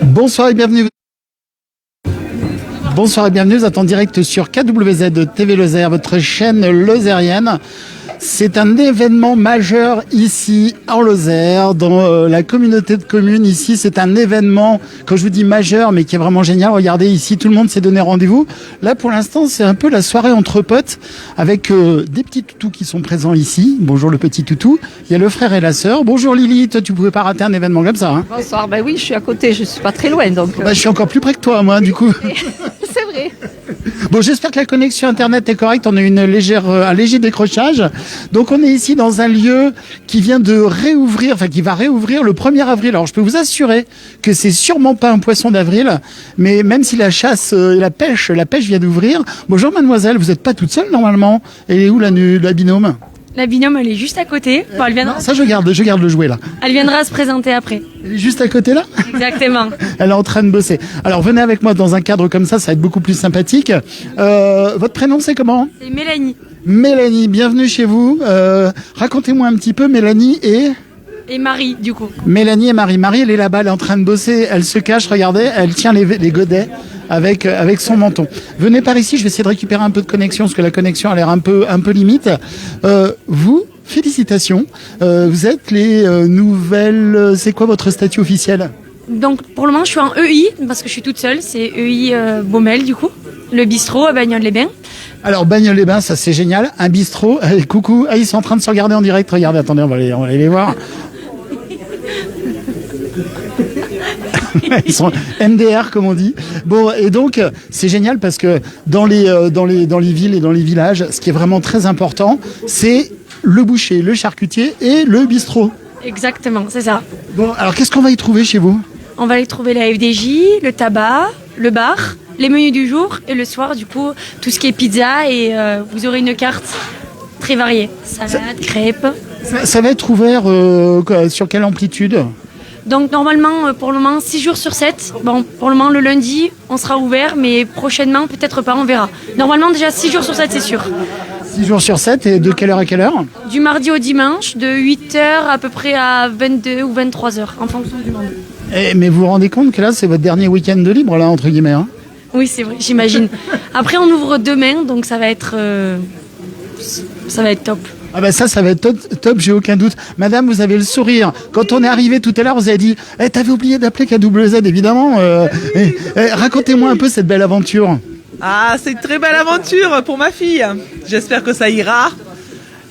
Bonsoir et bienvenue. Bonsoir et bienvenue, vous êtes en direct sur KWZ TV Lozère, votre chaîne lozérienne. C'est un événement majeur ici en Lozère, dans la communauté de communes. Ici, c'est un événement, quand je vous dis majeur, mais qui est vraiment génial. Regardez, ici, tout le monde s'est donné rendez-vous. Là, pour l'instant, c'est un peu la soirée entre potes, avec des petits toutous qui sont présents ici. Bonjour le petit toutou. Il y a le frère et la sœur. Bonjour Lily, toi, tu pouvais pas rater un événement comme ça, hein? Bonsoir, ben oui, je suis à côté, je suis pas très loin, donc... Bah, je suis encore plus près que toi, moi, du coup. C'est vrai. Bon, j'espère que la connexion Internet est correcte. On a un léger décrochage. Donc, on est ici dans un lieu qui vient de réouvrir, enfin, qui va réouvrir le 1er avril. Alors, je peux vous assurer que c'est sûrement pas un poisson d'avril, mais même si la chasse et la pêche vient d'ouvrir. Bonjour, mademoiselle, vous n'êtes pas toute seule, normalement. Elle est où, la binôme? La binôme, elle est juste à côté. Bon, elle viendra... Non, ça, je garde le jouet, là. Elle viendra se présenter après. Elle est juste à côté, là? Exactement. Elle est en train de bosser. Alors, venez avec moi dans un cadre comme ça va être beaucoup plus sympathique. Votre prénom, c'est comment? C'est Mélanie. Mélanie, bienvenue chez vous. Racontez-moi un petit peu, Mélanie et Marie, du coup. Mélanie et Marie. Marie, elle est là-bas, elle est en train de bosser. Elle se cache, regardez, elle tient les godets avec son menton. Venez par ici, je vais essayer de récupérer un peu de connexion, parce que la connexion a l'air un peu limite. Vous, félicitations. Vous êtes les nouvelles... C'est quoi votre statut officiel? Donc, pour le moment, je suis en EI, parce que je suis toute seule. C'est EI Baumel, du coup. Le bistrot à Bagnoles-les-Bains. Alors, Bagnoles-les-Bains, ça c'est génial. Un bistrot. Coucou. Ah, ils sont en train de se regarder en direct. Regardez, attendez, on va aller les voir. Ils sont MDR comme on dit. Bon, et donc c'est génial parce que dans les villes et dans les villages, ce qui est vraiment très important, c'est le boucher, le charcutier et le bistrot. Exactement, c'est ça. Bon, alors qu'est-ce qu'on va y trouver chez vous? On va y trouver la FDJ, le tabac, le bar, les menus du jour et le soir, du coup, tout ce qui est pizza et vous aurez une carte très variée. Salade, crêpes. Ça va être ouvert sur quelle amplitude? Donc normalement, pour le moment, 6 jours sur 7. Bon, pour le moment, le lundi, on sera ouvert, mais prochainement, peut-être pas, on verra. Normalement, déjà 6 jours sur 7, c'est sûr. 6 jours sur 7, et de quelle heure à quelle heure? Du mardi au dimanche, de 8h à peu près à 22 ou 23h, en fonction du monde. Mais vous vous rendez compte que là, c'est votre dernier week-end de libre, là, entre guillemets, hein? Oui, c'est vrai, j'imagine. Après, on ouvre demain, donc ça va être top. Ah ben ça va être top, j'ai aucun doute. Madame, vous avez le sourire. Quand on est arrivé tout à l'heure, vous avez dit « t'avais oublié d'appeler KWZ, évidemment. » Racontez-moi un peu cette belle aventure. Ah, c'est une très belle aventure pour ma fille. J'espère que ça ira.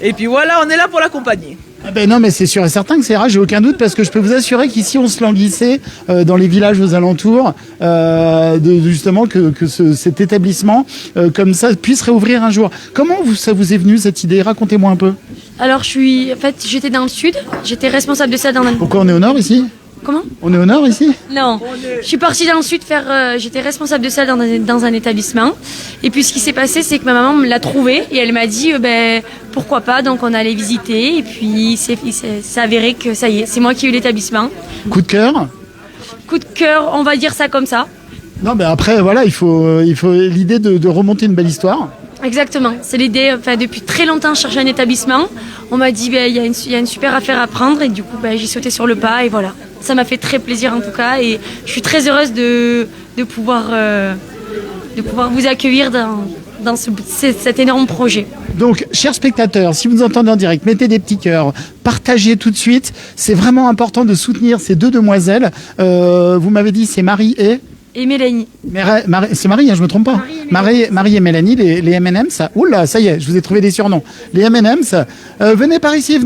Et puis voilà, on est là pour l'accompagner. Ah ben non, mais c'est sûr et certain que ça ira, j'ai aucun doute, parce que je peux vous assurer qu'ici on se languissait dans les villages aux alentours, justement que cet établissement comme ça puisse réouvrir un jour. Comment ça vous est venu cette idée? Racontez-moi un peu. Alors j'étais dans le sud, j'étais responsable de ça dans un... Pourquoi on est au nord ici? Comment? On est au nord ici? Non, je suis partie dans le sud j'étais responsable de ça dans un établissement. Et puis ce qui s'est passé, c'est que ma maman me l'a trouvé et elle m'a dit pourquoi pas, donc on allait visiter et puis il s'est avéré que ça y est, c'est moi qui ai eu l'établissement. Coup de cœur? Coup de cœur, on va dire ça comme ça. Non, mais après voilà, il faut l'idée de remonter une belle histoire. Exactement, c'est l'idée. Depuis très longtemps, je cherchais un établissement. On m'a dit il y a une super affaire à prendre et du coup j'ai sauté sur le pas et voilà. Ça m'a fait très plaisir en tout cas et je suis très heureuse de pouvoir vous accueillir dans cet énorme projet. Donc, chers spectateurs, si vous nous entendez en direct, mettez des petits cœurs, partagez tout de suite. C'est vraiment important de soutenir ces deux demoiselles. Vous m'avez dit c'est Marie et Mélanie. C'est Marie, hein, je me trompe pas. Marie et Mélanie, les M&M's. Oula, ça y est, je vous ai trouvé des surnoms. Les M&M's. Venez par ici,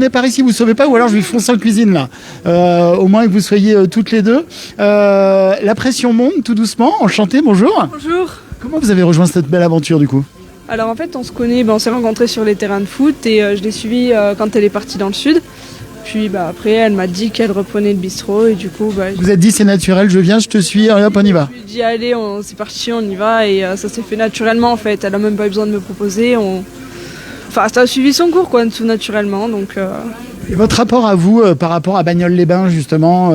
vous sauvez pas, ou alors je vais foncer en cuisine là. Au moins que vous soyez toutes les deux. La pression monte tout doucement. Enchanté, bonjour. Bonjour. Comment vous avez rejoint cette belle aventure du coup? Alors en fait, on se connaît, on s'est rencontrés sur les terrains de foot et je l'ai suivie quand elle est partie dans le sud. Puis après, elle m'a dit qu'elle reprenait le bistrot et du coup... Vous êtes dit c'est naturel, je viens, je te suis, hop, on y va. Je lui ai dit allez, c'est parti, on y va et ça s'est fait naturellement en fait. Elle a même pas eu besoin de me proposer. Ça a suivi son cours quoi, tout naturellement. Donc, Et votre rapport à vous par rapport à Bagnoles-les-Bains, justement,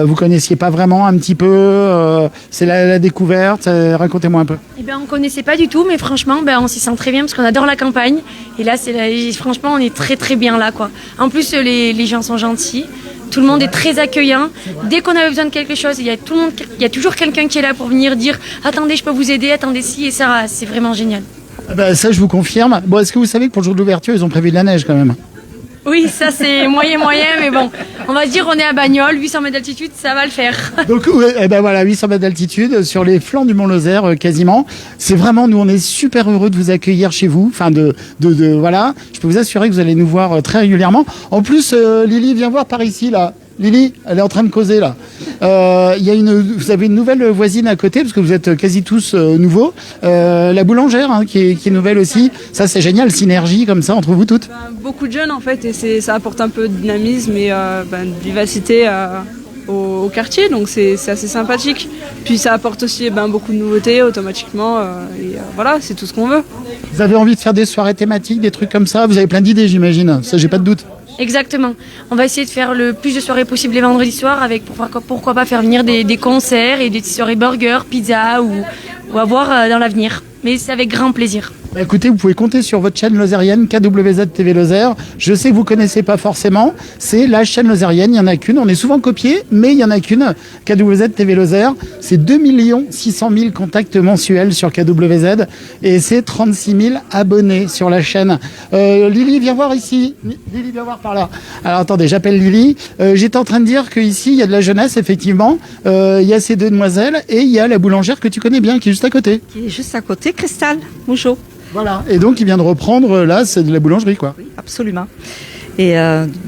vous connaissiez pas vraiment un petit peu, c'est la découverte, racontez-moi un peu. Eh ben, on connaissait pas du tout, mais franchement, on s'y sent très bien parce qu'on adore la campagne. Et là, franchement, on est très très bien là, quoi. En plus, les gens sont gentils. Tout le monde est très accueillant. Dès qu'on avait besoin de quelque chose, il y a toujours quelqu'un qui est là pour venir dire « Attendez, je peux vous aider, attendez ci » et ça, c'est vraiment génial. Ça, je vous confirme. Bon, est-ce que vous savez que pour le jour de l'ouverture, ils ont prévu de la neige quand même? Oui, ça c'est moyen, mais bon, on va dire on est à Bagnoles, 800 mètres d'altitude, ça va le faire. Donc, voilà, 800 mètres d'altitude sur les flancs du Mont Lozère, quasiment. C'est vraiment, nous, on est super heureux de vous accueillir chez vous. Enfin, voilà. Je peux vous assurer que vous allez nous voir très régulièrement. En plus, Lily, viens voir par ici, là. Lily, elle est en train de causer là. Vous avez une nouvelle voisine à côté parce que vous êtes quasi tous nouveaux. La boulangère qui est nouvelle aussi. Ça c'est génial, synergie comme ça entre vous toutes. Beaucoup de jeunes en fait et ça apporte un peu de dynamisme et de vivacité au quartier, donc c'est assez sympathique. Puis ça apporte aussi beaucoup de nouveautés automatiquement voilà, c'est tout ce qu'on veut. Vous avez envie de faire des soirées thématiques, des trucs comme ça? Vous avez plein d'idées, j'imagine. Ça, j'ai pas de doute. Exactement. On va essayer de faire le plus de soirées possible les vendredis soirs avec pourquoi pas faire venir des concerts et des soirées burgers, pizza ou à voir dans l'avenir. Mais c'est avec grand plaisir. Écoutez, vous pouvez compter sur votre chaîne lozérienne KWZ TV Lozère. Je sais que vous connaissez pas forcément. C'est la chaîne lozérienne. Il y en a qu'une. On est souvent copié, mais il y en a qu'une. KWZ TV Lozère. C'est 2 600 000 contacts mensuels sur KWZ et c'est 36 000 abonnés sur la chaîne. Lily, viens voir ici. Lily, viens voir par là. Alors attendez, j'appelle Lily. J'étais en train de dire qu'ici, il y a de la jeunesse, effectivement. Il y a ces deux demoiselles et il y a la boulangère que tu connais bien, qui est juste à côté. Qui est juste à côté, Cristal Mouchot. Voilà, et donc il vient de reprendre, là, c'est de la boulangerie, quoi. Oui, absolument. Et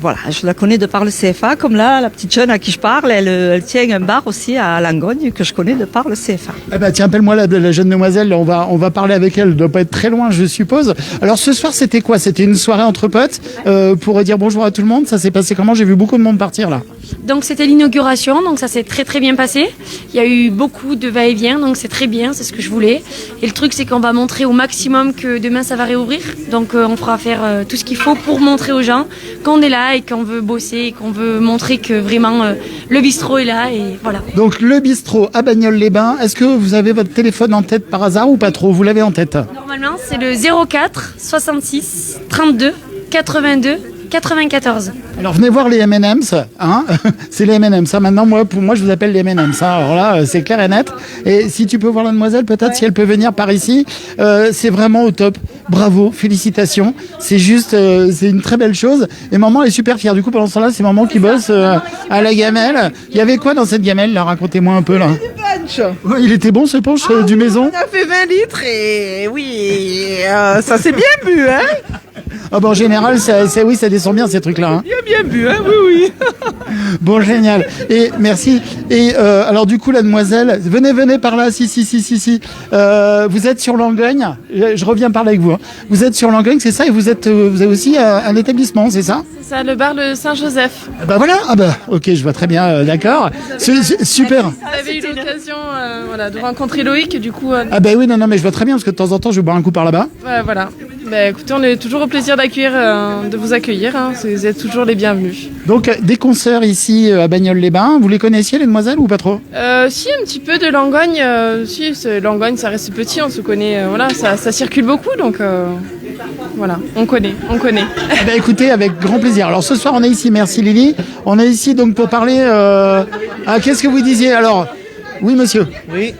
voilà, je la connais de par le CFA, comme là, la petite jeune à qui je parle, elle tient un bar aussi à Langogne, que je connais de par le CFA. Eh ben, tiens, appelle-moi la jeune demoiselle, on va parler avec elle, elle doit pas être très loin, je suppose. Alors ce soir, c'était quoi? C'était une soirée entre potes, pour dire bonjour à tout le monde, ça s'est passé comment? J'ai vu beaucoup de monde partir, là. Donc c'était l'inauguration, donc ça s'est très très bien passé. Il y a eu beaucoup de va-et-vient, donc c'est très bien, c'est ce que je voulais. Et le truc c'est qu'on va montrer au maximum que demain ça va réouvrir. Donc on fera faire tout ce qu'il faut pour montrer aux gens qu'on est là et qu'on veut bosser et qu'on veut montrer que vraiment le bistrot est là et voilà. Donc le bistrot à Bagnoles-les-Bains, est-ce que vous avez votre téléphone en tête par hasard ou pas trop? Vous l'avez en tête? Normalement c'est le 04 66 32 82 94. Alors venez voir les M&M's, hein. C'est les M&M's. Ça maintenant, pour moi, je vous appelle les M&M's. Hein. Alors là, c'est clair et net. Et si tu peux voir la demoiselle, peut-être si elle peut venir par ici, c'est vraiment au top. Bravo, félicitations. C'est juste, c'est une très belle chose. Et maman est super fière. Du coup, pendant ce temps-là, c'est maman qui bosse à la gamelle. Il y avait quoi dans cette gamelle là? Racontez-moi un peu là. Du punch. Ouais, il était bon ce punch du maison. On a fait 20 litres et oui, ça s'est bien bu, hein. Ah bon, en général, oui, ça descend bien ces trucs-là. Hein. Bien bu, hein, oui. Bon, génial. Et merci. Et alors du coup, la demoiselle, venez par là. Si. Vous êtes sur Langogne. Je reviens parler avec vous. Hein. Vous êtes sur Langogne, c'est ça. Et vous avez aussi un établissement, c'est ça? C'est ça, le bar le Saint-Joseph. Bah voilà. Ah bah ok, je vois très bien. D'accord. C'est super. Vous avez eu l'occasion de rencontrer Loïc, du coup. Ah bah oui, non, mais je vois très bien parce que de temps en temps, je vais boire un coup par là-bas. Voilà. Bah, écoutez, on est toujours au plaisir de vous accueillir. Hein. Vous êtes toujours les bienvenus. Donc, des concerts ici à Bagnoles-les-Bains. Vous les connaissiez, les demoiselles, ou pas trop? Si, un petit peu de Langogne. Langogne, ça reste petit, on se connaît. Ça circule beaucoup, donc voilà, on connaît. Eh ben, écoutez, avec grand plaisir. Alors, ce soir, on est ici. Merci, Lily. On est ici donc pour parler... qu'est-ce que vous disiez? Alors, oui, monsieur. Oui.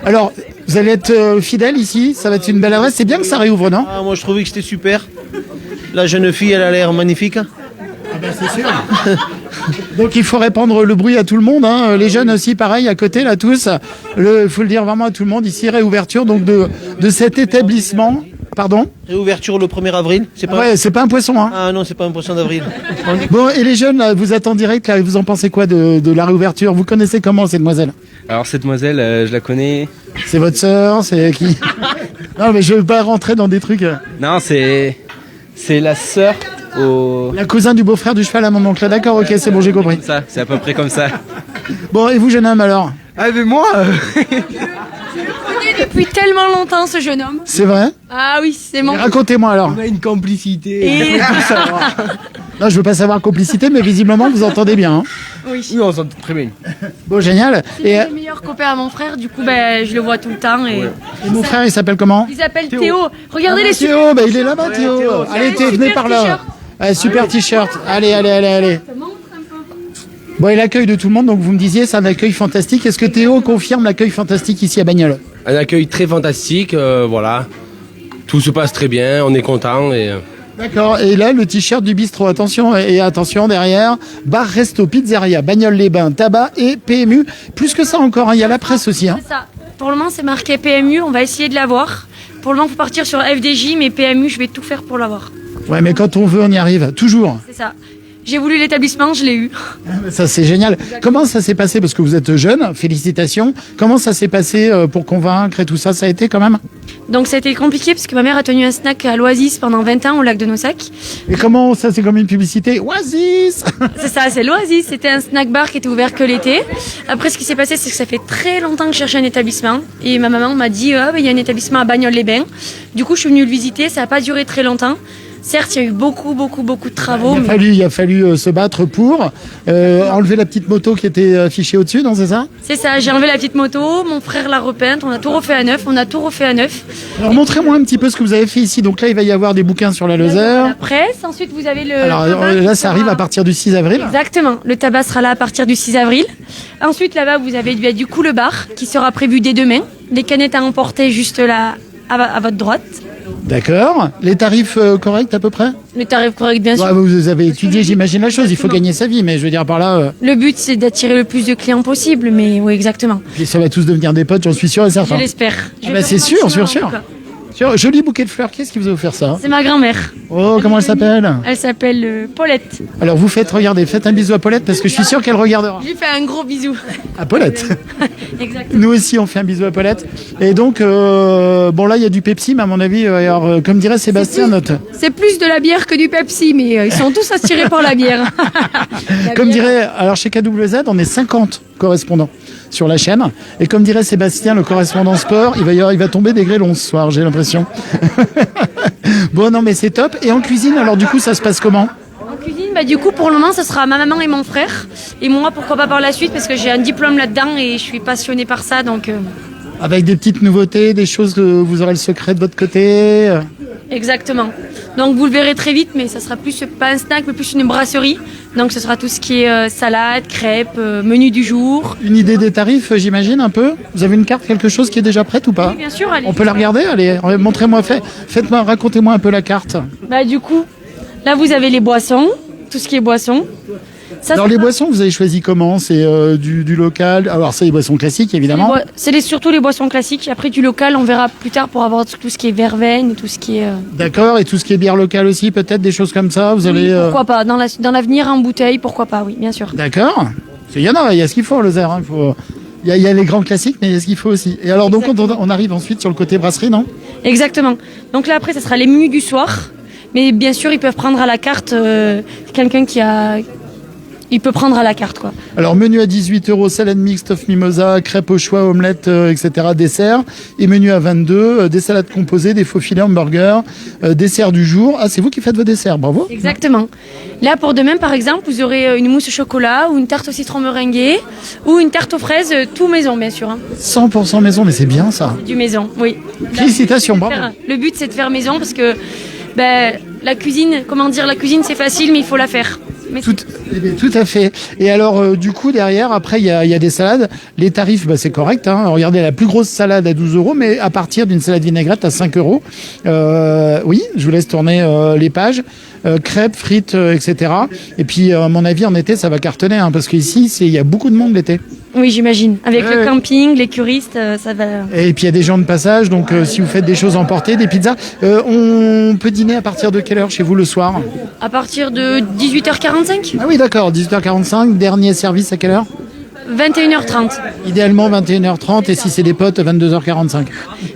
Alors... Vous allez être fidèle ici, ça va être une belle adresse. C'est bien que ça réouvre, non? Moi, je trouvais que c'était super. La jeune fille, elle a l'air magnifique. Ah ben, c'est sûr. Donc, il faut répandre le bruit à tout le monde. Hein. Les jeunes aussi, pareil, à côté, là, tous. Il faut le dire vraiment à tout le monde. Ici, réouverture donc de cet établissement. Pardon? Réouverture le 1er avril. C'est pas... Ouais, c'est pas un poisson, hein. Ah non, c'est pas un poisson d'avril. Bon, et les jeunes, là, vous êtes en direct, là, vous en pensez quoi de la réouverture? Vous connaissez comment cette demoiselle? Alors cette demoiselle, je la connais. C'est votre sœur? C'est qui? Non, mais je veux pas rentrer dans des trucs. Non, c'est la sœur au... La cousin du beau-frère du cheval à mon oncle. D'accord, ok, c'est bon, j'ai compris. Ça, c'est à peu près comme ça. Bon, et vous, jeune homme, alors? Ah, mais moi Je le connais depuis tellement longtemps, ce jeune homme. C'est vrai? Ah oui, c'est mon... Racontez-moi alors. On a une complicité. Et... Non, je veux pas savoir complicité, mais visiblement, vous entendez bien. Hein. Oui. Oui, on s'entend très bien. Bon, génial. C'est le meilleur copain à mon frère, du coup, je le vois tout le temps. Et Mon frère, il s'appelle comment? il s'appelle Théo. Regardez les Théo, il est là-bas, Théo. Allez, Théo, venez par là. Super t-shirt. Allez. Bon, et l'accueil de tout le monde, donc vous me disiez, c'est un accueil fantastique. Est-ce que Théo confirme l'accueil fantastique ici à Bagnoles? Un accueil très fantastique, voilà. Tout se passe très bien, on est content et... D'accord, et là, le t-shirt du bistrot, attention, et attention, derrière, bar, resto, pizzeria, Bagnoles-les-Bains, tabac et PMU. Plus que ça encore, hein, il y a la presse aussi. Hein. C'est ça. Pour le moment, c'est marqué PMU, on va essayer de l'avoir. Pour le moment, il faut partir sur FDJ, mais PMU, je vais tout faire pour l'avoir. Ouais, mais quand on veut, on y arrive, toujours. C'est ça. J'ai voulu l'établissement, je l'ai eu. Ça, c'est génial. Comment ça s'est passé? Parce que vous êtes jeune, félicitations. Comment ça s'est passé pour convaincre et tout ça? Ça a été quand même? Donc ça a été compliqué parce que ma mère a tenu un snack à l'Oasis pendant 20 ans au lac de Nossac. Et comment ça, c'est comme une publicité? Oasis. C'est ça, c'est l'Oasis. C'était un snack bar qui était ouvert que l'été. Après, ce qui s'est passé, c'est que ça fait très longtemps que je cherchais un établissement. Et ma maman m'a dit, il y a un établissement à Bagnoles-les-Bains. Du coup, je suis venue le visiter. Ça n'a pas duré très longtemps. Certes, il y a eu beaucoup de travaux. Il a fallu se battre pour enlever la petite moto qui était affichée au-dessus, non, c'est ça? C'est ça, j'ai enlevé la petite moto, mon frère l'a repeinte, on a tout refait à neuf, Alors montrez-moi un petit peu ce que vous avez fait ici. Donc là, il va y avoir des bouquins sur la Lozère. La presse, ensuite vous avez le... Alors là, ça arrive à partir du 6 avril. Exactement, le tabac sera là à partir du 6 avril. Ensuite, là-bas, vous avez du coup le bar qui sera prévu dès demain. Les canettes à emporter juste là, à votre droite. D'accord. Les tarifs corrects à peu près? Le tarif correct, bien sûr. Ouais, vous avez étudié, j'imagine, la chose. Il faut gagner sa vie, mais je veux dire par là... Le but, c'est d'attirer le plus de clients possible, mais oui, exactement. Puis ça va tous devenir des potes, j'en suis sûr et certain. Je l'espère. C'est sûr. Joli bouquet de fleurs, qu'est-ce qui vous a offert ça? C'est ma grand-mère. Oh, comment elle s'appelle? Elle s'appelle Paulette. Alors vous faites un bisou à Paulette parce que je suis sûr qu'elle regardera. Je lui fais un gros bisou. À Paulette. Exactement. Nous aussi on fait un bisou à Paulette. Et donc, bon là il y a du Pepsi, mais à mon avis, alors, comme dirait Sébastien, C'est plus de la bière que du Pepsi, mais ils sont tous attirés par la bière. Comme dirait, alors chez KWZ, on est 50 correspondants sur la chaîne. Et comme dirait Sébastien, le correspondant sport, il va tomber des grêlons ce soir, j'ai l'impression. Bon, non, mais c'est top. Et en cuisine, alors du coup, ça se passe comment? En cuisine, du coup, pour le moment, ça sera ma maman et mon frère. Et moi, pourquoi pas par la suite, parce que j'ai un diplôme là-dedans et je suis passionnée par ça, donc... Avec des petites nouveautés, des choses que vous aurez le secret de votre côté. Exactement. Donc vous le verrez très vite, mais ça sera plus pas un snack, mais plus une brasserie. Donc ce sera tout ce qui est salade, crêpes, menu du jour. Une idée des tarifs, j'imagine, un peu? Vous avez une carte, quelque chose qui est déjà prête ou pas? Oui, bien sûr. Allez. On peut la regarder? Allez, montrez-moi, racontez-moi un peu la carte. Du coup, là vous avez les boissons, tout ce qui est boissons. Alors les boissons, vous avez choisi comment? C'est du local? Alors c'est les boissons classiques, évidemment. C'est surtout les boissons classiques. Après du local, on verra plus tard pour avoir tout ce qui est verveine, tout ce qui est... D'accord, et tout ce qui est bière locale aussi, peut-être des choses comme ça? Pourquoi pas? Dans l'avenir, en bouteille, pourquoi pas? Oui, bien sûr. D'accord. Il y a ce qu'il faut, Lozère. Hein. Il y a les grands classiques, mais il y a ce qu'il faut aussi. Et alors donc on arrive ensuite sur le côté brasserie, non? Exactement. Donc là après, ça sera les menus du soir. Mais bien sûr, ils peuvent prendre à la carte quelqu'un qui a... Il peut prendre à la carte, quoi. Alors, menu à 18 €, salade mixte, of mimosa, crêpes au choix, omelette, etc., dessert. Et menu à 22, des salades composées, des faux filets, hamburgers, dessert du jour. Ah, c'est vous qui faites vos desserts, bravo. Exactement. Là, pour demain, par exemple, vous aurez une mousse au chocolat ou une tarte au citron meringuée ou une tarte aux fraises, tout maison, bien sûr. Hein. 100% maison, mais c'est bien ça. Du maison, oui. Félicitations, bravo. Le but, c'est de faire maison parce que la cuisine, la cuisine, c'est facile, mais il faut la faire. Tout à fait. Et alors, du coup, derrière, après, il y a des salades. Les tarifs, c'est correct. Hein. Regardez, la plus grosse salade à 12 €, mais à partir d'une salade vinaigrette à 5 €. Oui, je vous laisse tourner les pages. Crêpes, frites, etc. Et puis, à mon avis, en été, ça va cartonner, hein, parce qu'ici, il y a beaucoup de monde l'été. Oui, j'imagine. Avec le camping, les curistes, ça va... Et puis, il y a des gens de passage, donc si vous faites des choses emportées, des pizzas, on peut dîner à partir de quelle heure chez vous le soir? À partir de 18h45. Ah oui, d'accord, 18h45. Dernier service à quelle heure? 21h30. Idéalement 21h30 et si c'est des potes, 22h45.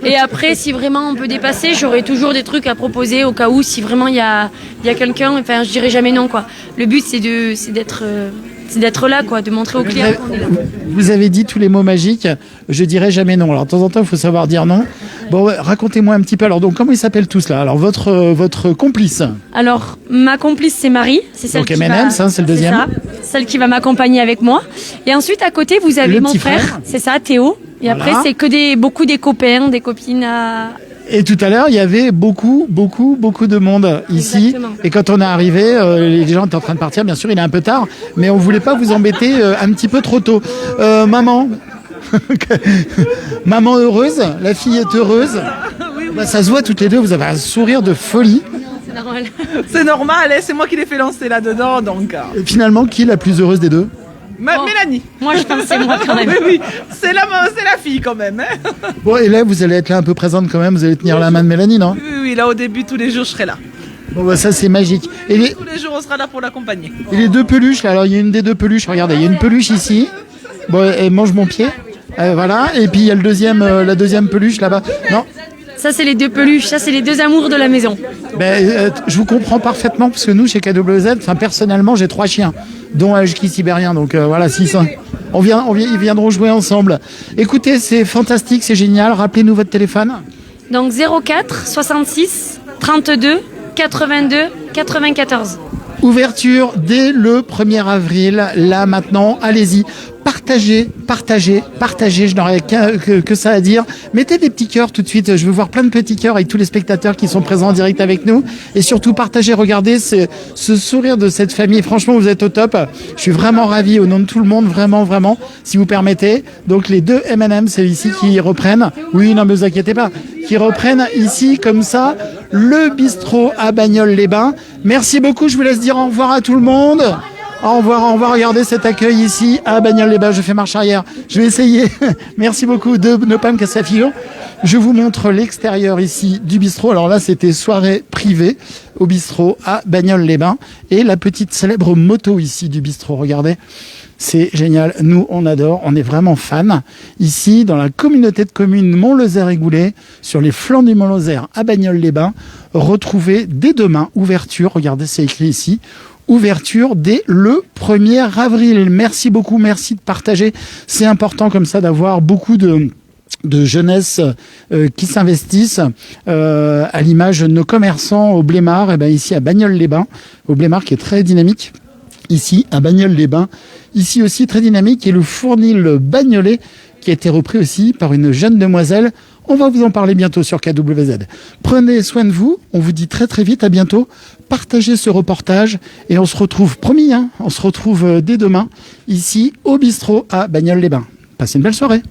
Et après, si vraiment on peut dépasser, j'aurai toujours des trucs à proposer au cas où, si vraiment il y a quelqu'un, enfin je dirais jamais non, quoi. Le but c'est d'être là, quoi, de montrer aux clients qu'on est là. Vous avez dit tous les mots magiques, je dirais jamais non. Alors de temps en temps, il faut savoir dire non. Bon, ouais, racontez-moi un petit peu. Alors, donc, comment ils s'appellent tous là? Alors, votre complice. Alors, ma complice, c'est Marie. C'est celle Donc, qui M&M's, va... hein, c'est le deuxième. ça, celle qui va m'accompagner avec moi. Et ensuite, à côté, vous avez Le mon petit frère. frère. C'est ça, Théo. Et Voilà. après, c'est que beaucoup des copains, des copines à... Et tout à l'heure, il y avait beaucoup de monde ici. Exactement. Et quand on est arrivé, les gens étaient en train de partir. Bien sûr, il est un peu tard, mais on voulait pas vous embêter un petit peu trop tôt. Maman, maman heureuse, la fille est heureuse. Bah, ça se voit toutes les deux. Vous avez un sourire de folie. C'est normal. C'est normal, hein, c'est moi qui l'ai fait lancer là-dedans, donc... Et finalement, qui est la plus heureuse des deux? Bon. Mélanie. Moi, je pense que c'est moi quand même. Oui, oui, c'est la fille quand même. Hein. Bon, et là, vous allez être là un peu présente quand même. Vous allez tenir la main de Mélanie, non? Oui, là au début, tous les jours, je serai là. Bon, bah, ça, c'est magique. Et Tous les jours, on sera là pour l'accompagner. les deux peluches, là. Alors, il y a une des deux peluches. Regardez, il y a une peluche ici. Bon, elle mange mon pied. Voilà. Et puis, il y a le deuxième, la deuxième peluche là-bas. Non? Ça, c'est les deux peluches. Ça, c'est les deux amours de la maison. Je vous comprends parfaitement parce que nous, chez KWZ, personnellement, j'ai 3 chiens, dont un husky sibérien. Donc voilà, 600. Ils viendront jouer ensemble. Écoutez, c'est fantastique, c'est génial. Rappelez-nous votre téléphone. Donc 04 66 32 82 94. Ouverture dès le 1er avril. Là, maintenant, allez-y. Partagez. Je n'aurais que ça à dire. Mettez des petits cœurs tout de suite. Je veux voir plein de petits cœurs avec tous les spectateurs qui sont présents en direct avec nous. Et surtout, partagez. Regardez ce sourire de cette famille. Franchement, vous êtes au top. Je suis vraiment ravi au nom de tout le monde. Vraiment, si vous permettez. Donc, les deux M&M, c'est ici qui reprennent. Oui, non, mais vous inquiétez pas. Qui reprennent ici, comme ça, le bistrot à Bagnoles-les-Bains. Merci beaucoup. Je vous laisse dire au revoir à tout le monde. Au revoir, regardez cet accueil ici à Bagnoles-les-Bains. Je fais marche arrière. Je vais essayer. Merci beaucoup de ne pas me casser la figure. Je vous montre l'extérieur ici du bistrot. Alors là, c'était soirée privée au bistrot à Bagnoles-les-Bains. Et la petite célèbre moto ici du bistrot. Regardez. C'est génial. Nous, on adore. On est vraiment fans. Ici, dans la communauté de communes Mont-Lozère-et-Goulet, sur les flancs du Mont-Lozère à Bagnoles-les-Bains, retrouvez dès demain, ouverture. Regardez, c'est écrit ici. Ouverture dès le 1er avril. Merci beaucoup, merci de partager. C'est important comme ça d'avoir beaucoup de jeunesse qui s'investissent à l'image de nos commerçants au Blémard, et ben ici à Bagnoles-les-Bains, au Blémard qui est très dynamique. Ici à Bagnoles-les-Bains, ici aussi très dynamique, et le Fournil Bagnolet qui a été repris aussi par une jeune demoiselle. On va vous en parler bientôt sur KWZ. Prenez soin de vous. On vous dit très vite à bientôt. Partagez ce reportage et on se retrouve, promis, on se retrouve dès demain ici au bistrot à Bagnoles-les-Bains. Passez une belle soirée.